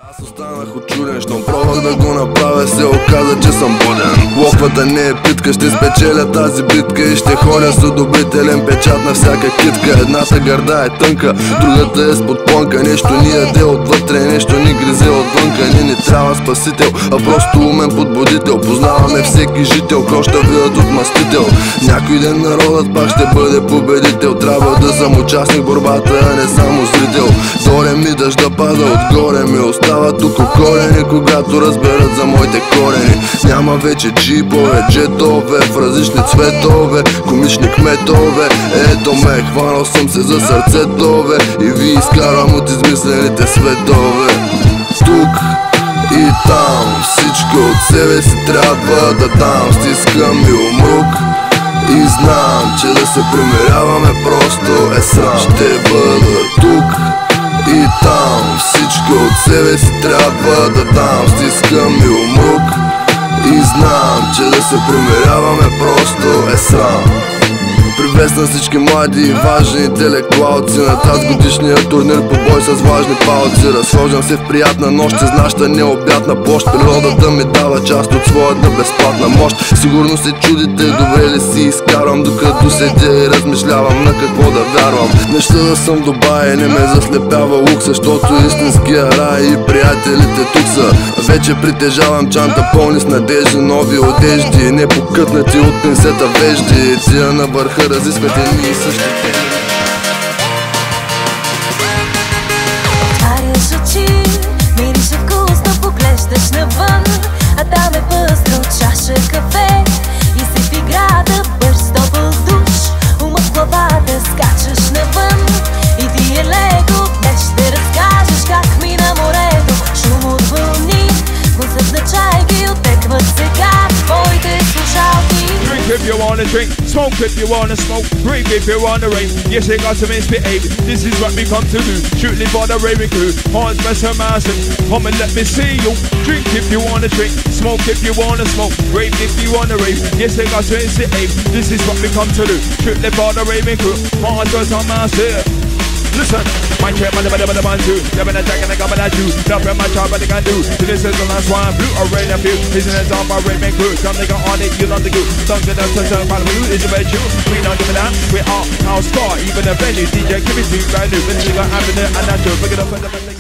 Аз останах очуден, щом пробвах да го направя, се оказа, че съм буден. Локвата не е питка, ще спечеля тази битка и ще ходя с одобрителен печат на всяка китка. Едната гърда е тънка, другата е с подплънка. Нещо ни яде отвътре, нещо ни гризе отвънка. Ни трябва спасител, а просто умен подбудител. Познаваме всеки жител, коща видят от мастител. Някой ден народът пак ще бъде победител. Трябва да съм участник в борбата, а не само зрител. Доре ми дъжда пада, отгоре ми остава тук корени, когато разберат за моите корени. Няма вече джипове, джетове в различни цветове, комични кметове. Ето ме, хванал съм се за сърцетове и ви изкарвам от измислените светове. Тук и там, всичко от себе си трябва да дам. Стискам и умрук и знам, че да се примиряваме просто е срам. Ще бъда тук и там, всичко от себе си трябва да дам. Стискам и умрук и знам, че да се примиряваме просто е срам. Привет на всички млади и важни интелектуалци на тази годишния турнир по бой с важни палци. Разхождам се в приятна нощ с нашата необятна площ. Природата ми дава част от своята безплатна мощ. Сигурно се чудите, добре ли си изкарвам, докато седя и размишлявам на какво да вярвам. Неща да съм в Дубай, не ме заслепява лук, защото истинския рай и приятелите тук са. Вече притежавам чанта пълни с надежди, нови одежди, не покътнати от пинсета вежди. Тия на върха разискват едни и същи теми. Отваряш очи, мирише вкусно, поглеждаш навън, а там е пъстро чаша кафе и си в играта бърз топъл душ. Умът в главата скачаш навън и ти е леко. Днес ще разкажеш как мина морето, шум от вълни, вкусът на чайки отекват сега твоите слушалки. Drink if you wanna drink, smoke if you wanna smoke, breathe if you wanna rave. Yes, they got to misbehave. This is what we come to do. Shoot live on the raving crew. Horns, press her mask. Come and let me see you. Drink if you wanna drink, smoke if you wanna smoke, rave if you wanna rave. Yes, they got to misbehave. This is what we come to do. Shoot live on the raving crew. Horns, press her mask. Listen, my trip on the man too. They've been attacking the government too. Nothing my job, but they can do. This is the last one. Blue or red, a few. Isn't it all my raving crew? Some nigga on it, you love the goo. Don't get us to serve, but blue is about you. We don't give it that. We are our star, even a venue. DJ, give it to you, brand new. This nigga having it, and that's true. Look it up at the